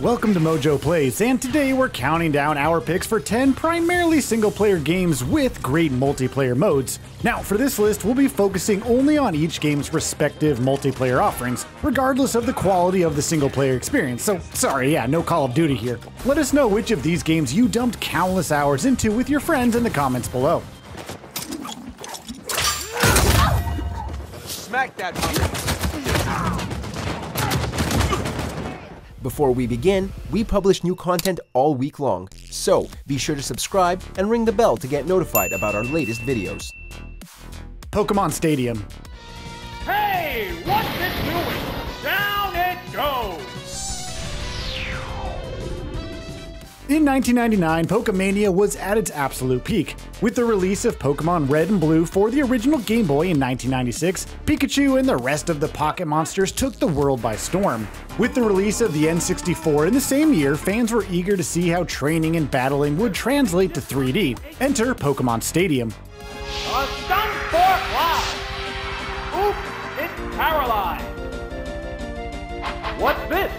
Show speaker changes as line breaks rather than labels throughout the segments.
Welcome to MojoPlays, and today we're counting down our picks for 10 primarily single-player games with great multiplayer modes. Now, for this list, we'll be focusing only on each game's respective multiplayer offerings, regardless of the quality of the single-player experience. So, sorry, no Call of Duty here. Let us know which of these games you dumped countless hours into with your friends in the comments below.
Smack that mother.
Before we begin, we publish new content all week long, so be sure to subscribe and ring the bell to get notified about our latest videos.
Pokemon Stadium.
Hey, what's it doing? Down it goes!
In 1999, Pokemania was at its absolute peak. With the release of Pokemon Red and Blue for the original Game Boy in 1996, Pikachu and the rest of the Pocket Monsters took the world by storm. With the release of the N64 in the same year, fans were eager to see how training and battling would translate to 3D. Enter Pokemon Stadium.
A stun fork live! Oops, it's paralyzed! What's this?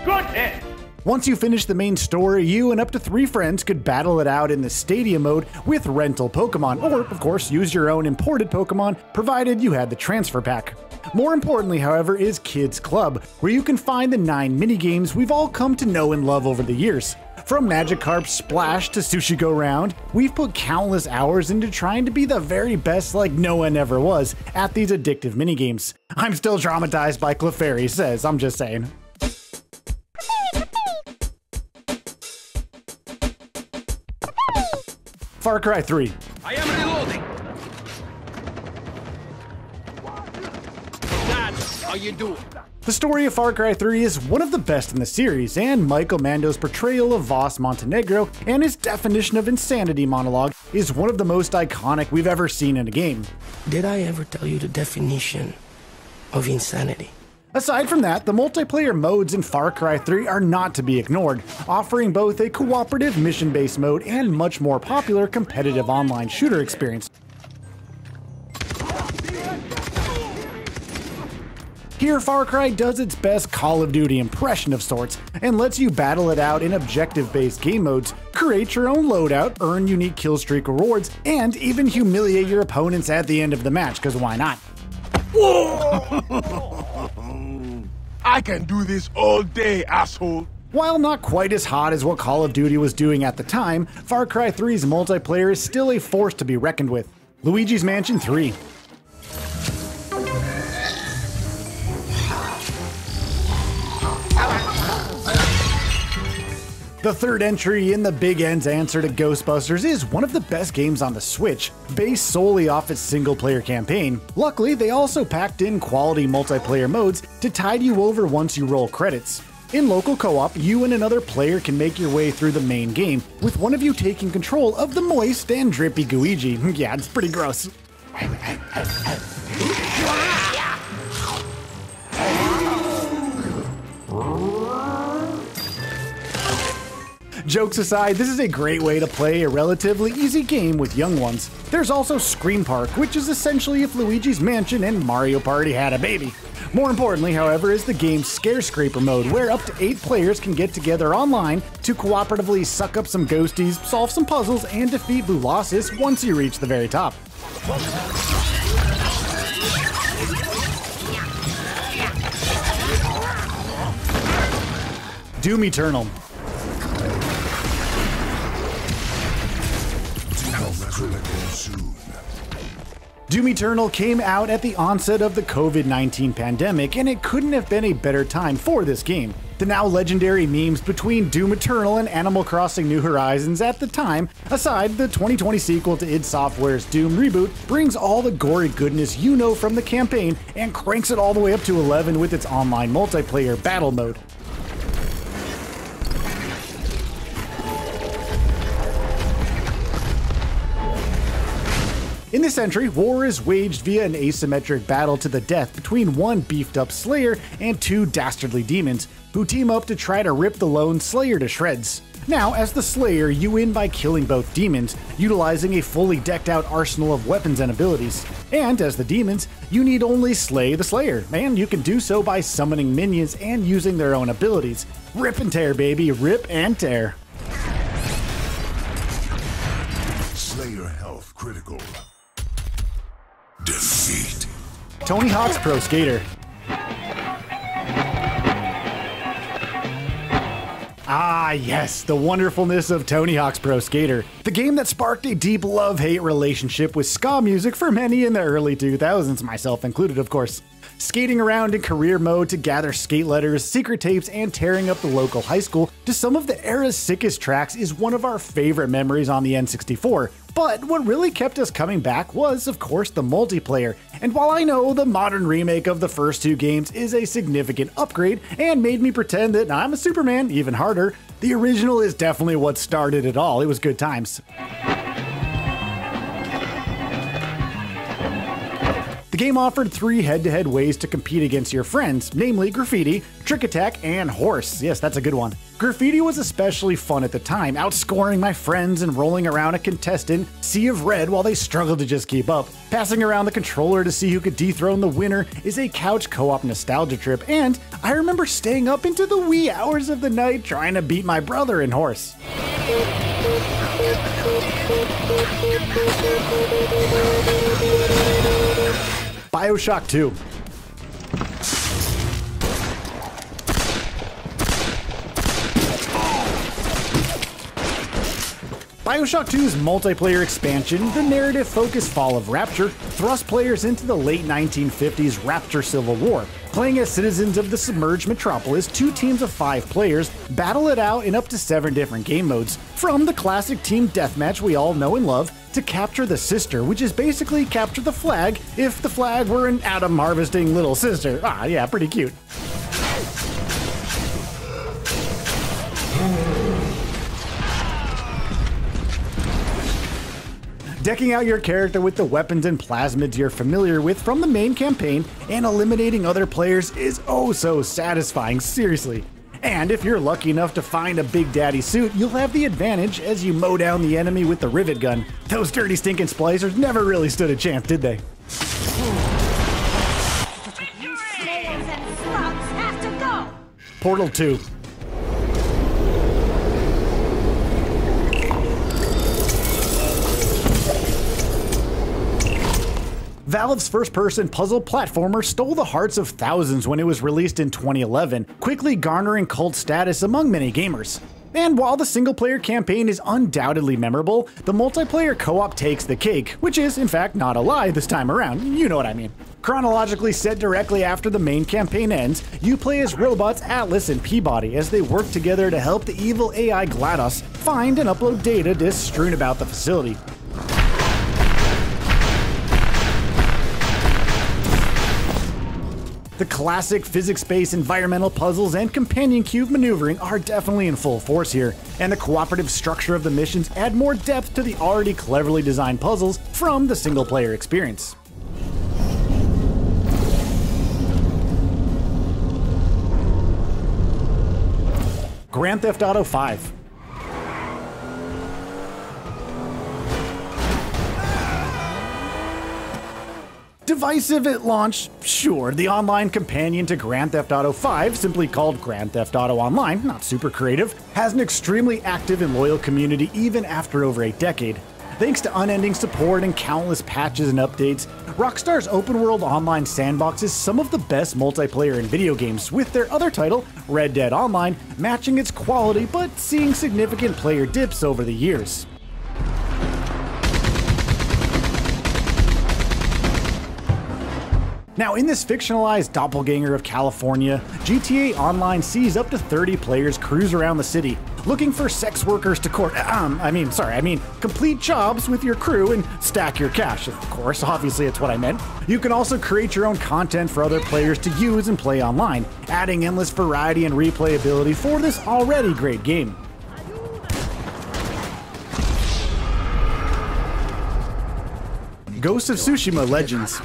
Good hit!
Once you finish the main story, you and up to 3 friends could battle it out in the Stadium mode with rental Pokemon, or, of course, use your own imported Pokemon, provided you had the transfer pack. More importantly, however, is Kids Club, where you can find the 9 minigames we've all come to know and love over the years. From Magikarp Splash to Sushi Go Round, we've put countless hours into trying to be the very best like no one ever was at these addictive minigames. I'm still traumatized by Clefairy says, I'm just saying. Far Cry 3.
I am reloading. That's how you do it.
The story of Far Cry 3 is one of the best in the series, and Michael Mando's portrayal of Voss Montenegro and his definition of insanity monologue is one of the most iconic we've ever seen in a game.
Did I ever tell you the definition of insanity?
Aside from that, the multiplayer modes in Far Cry 3 are not to be ignored, offering both a cooperative mission-based mode and much more popular competitive online shooter experience. Here, Far Cry does its best Call of Duty impression of sorts, and lets you battle it out in objective-based game modes, create your own loadout, earn unique killstreak rewards, and even humiliate your opponents at the end of the match, cause why not?
I can do this all day, asshole.
While not quite as hot as what Call of Duty was doing at the time, Far Cry 3's multiplayer is still a force to be reckoned with. Luigis Mansion 3. The third entry in the Big N's answer to Ghostbusters is one of the best games on the Switch, based solely off its single-player campaign. Luckily, they also packed in quality multiplayer modes to tide you over once you roll credits. In local co-op, you and another player can make your way through the main game, with one of you taking control of the moist and drippy Gooigi. Yeah, it's pretty gross. Jokes aside, this is a great way to play a relatively easy game with young ones. There's also Scream Park, which is essentially if Luigi's Mansion and Mario Party had a baby. More importantly, however, is the game's Scare Scraper mode, where up to 8 players can get together online to cooperatively suck up some ghosties, solve some puzzles, and defeat Bulossus once you reach the very top. Doom Eternal. Doom Eternal came out at the onset of the COVID-19 pandemic, and it couldn't have been a better time for this game. The now legendary memes between Doom Eternal and Animal Crossing New Horizons at the time, aside, the 2020 sequel to id Software's Doom reboot brings all the gory goodness you know from the campaign and cranks it all the way up to 11 with its online multiplayer battle mode. In this entry, war is waged via an asymmetric battle to the death between one beefed-up Slayer and 2 dastardly demons, who team up to try to rip the lone Slayer to shreds. Now, as the Slayer, you win by killing both demons, utilizing a fully decked-out arsenal of weapons and abilities. And as the demons, you need only slay the Slayer, and you can do so by summoning minions and using their own abilities. Rip and tear, baby, rip and tear.
Slayer health critical. Defeat.
Tony Hawk's Pro Skater. Ah, yes, the wonderfulness of Tony Hawk's Pro Skater, the game that sparked a deep love-hate relationship with ska music for many in the early 2000s, myself included, of course. Skating around in career mode to gather skate letters, secret tapes, and tearing up the local high school to some of the era's sickest tracks is one of our favorite memories on the N64. But what really kept us coming back was, of course, the multiplayer. And while I know the modern remake of the first two games is a significant upgrade and made me pretend that I'm a Superman even harder, the original is definitely what started it all. It was good times. The game offered 3 head-to-head ways to compete against your friends, namely Graffiti, Trick Attack, and Horse. Yes, that's a good one. Graffiti was especially fun at the time, outscoring my friends and rolling around a contestant sea of red while they struggled to just keep up. Passing around the controller to see who could dethrone the winner is a couch co-op nostalgia trip, and I remember staying up into the wee hours of the night trying to beat my brother in Horse. BioShock II. BioShock 2's multiplayer expansion, the narrative-focused Fall of Rapture, thrust players into the late 1950s Rapture Civil War. Playing as citizens of the submerged metropolis, 2 teams of 5 players battle it out in up to 7 different game modes, from the classic team deathmatch we all know and love, to Capture the Sister, which is basically capture the flag if the flag were an atom-harvesting little sister. Ah, yeah, pretty cute. Decking out your character with the weapons and plasmids you're familiar with from the main campaign and eliminating other players is oh so satisfying, seriously. And if you're lucky enough to find a Big Daddy suit, you'll have the advantage as you mow down the enemy with the rivet gun. Those dirty stinking splicers never really stood a chance, did they?
You snails and slugs have to go!
Portal 2. Valve's first-person puzzle platformer stole the hearts of thousands when it was released in 2011, quickly garnering cult status among many gamers. And while the single-player campaign is undoubtedly memorable, the multiplayer co-op takes the cake, which is, in fact, not a lie this time around, you know what I mean. Chronologically set directly after the main campaign ends, you play as robots Atlas and Peabody as they work together to help the evil AI GLaDOS find and upload data disks strewn about the facility. The classic physics-based environmental puzzles and companion cube maneuvering are definitely in full force here, and the cooperative structure of the missions add more depth to the already cleverly designed puzzles from the single-player experience. Grand Theft Auto V. Divisive at launch, sure, the online companion to Grand Theft Auto V, simply called Grand Theft Auto Online, not super creative, has an extremely active and loyal community even after over a decade. Thanks to unending support and countless patches and updates, Rockstar's open-world online sandbox is some of the best multiplayer in video games, with their other title, Red Dead Online, matching its quality but seeing significant player dips over the years. Now, in this fictionalized doppelganger of California, GTA Online sees up to 30 players cruise around the city, looking for sex workers to complete jobs with your crew and stack your cash. Of course, obviously it's what I meant. You can also create your own content for other players to use and play online, adding endless variety and replayability for this already great game. Ghost of Tsushima Legends.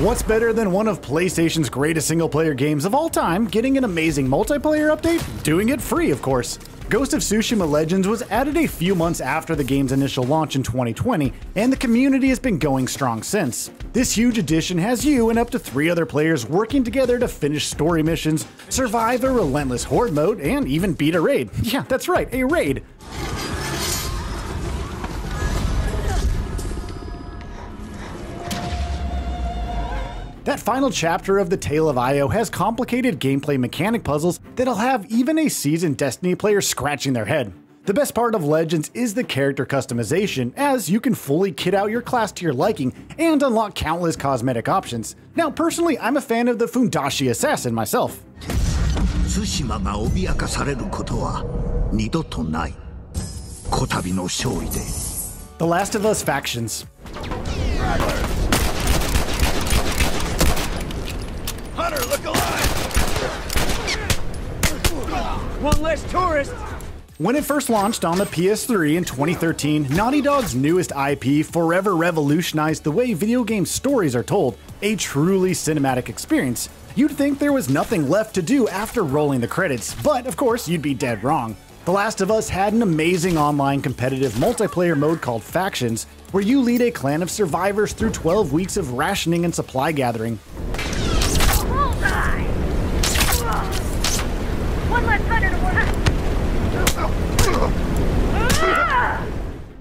What's better than one of PlayStation's greatest single-player games of all time getting an amazing multiplayer update? Doing it free, of course. Ghost of Tsushima Legends was added a few months after the game's initial launch in 2020, and the community has been going strong since. This huge addition has you and up to 3 other players working together to finish story missions, survive a relentless horde mode, and even beat a raid. Yeah, that's right, a raid. That final chapter of the Tale of Io has complicated gameplay mechanic puzzles that'll have even a seasoned Destiny player scratching their head. The best part of Legends is the character customization, as you can fully kit out your class to your liking and unlock countless cosmetic options. Now personally, I'm a fan of the Fundashi Assassin myself.
Tsushimaが脅かされることは二度とない。こたびの勝利で。
The Last of Us factions.
Hunter, look alive!
One less tourist.
When it first launched on the PS3 in 2013, Naughty Dog's newest IP forever revolutionized the way video game stories are told, a truly cinematic experience. You'd think there was nothing left to do after rolling the credits, but of course you'd be dead wrong. The Last of Us had an amazing online competitive multiplayer mode called Factions, where you lead a clan of survivors through 12 weeks of rationing and supply gathering.
One less runner to work.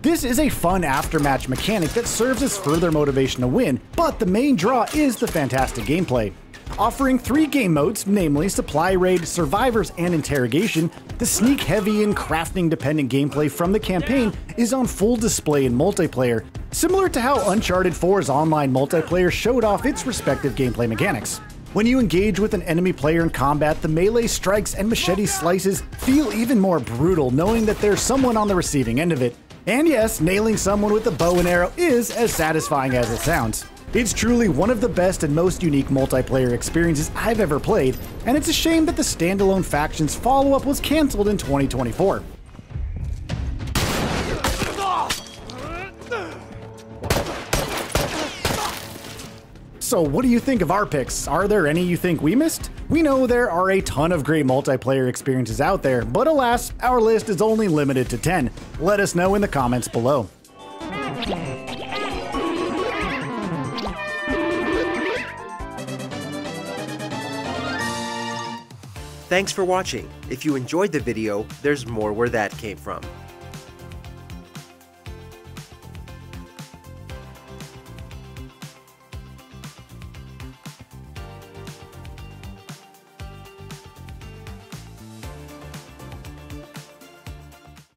This is a fun aftermatch mechanic that serves as further motivation to win, but the main draw is the fantastic gameplay. Offering 3 game modes, namely Supply Raid, Survivors, and Interrogation, the sneak-heavy and crafting-dependent gameplay from the campaign is on full display in multiplayer, similar to how Uncharted 4's online multiplayer showed off its respective gameplay mechanics. When you engage with an enemy player in combat, the melee strikes and machete slices feel even more brutal knowing that there's someone on the receiving end of it. And yes, nailing someone with a bow and arrow is as satisfying as it sounds. It's truly one of the best and most unique multiplayer experiences I've ever played, and it's a shame that the standalone Factions follow-up was cancelled in 2024. So what do you think of our picks? Are there any you think we missed? We know there are a ton of great multiplayer experiences out there, but alas, our list is only limited to 10. Let us know in the comments below.
Thanks for watching. If you enjoyed the video, there's more where that came from.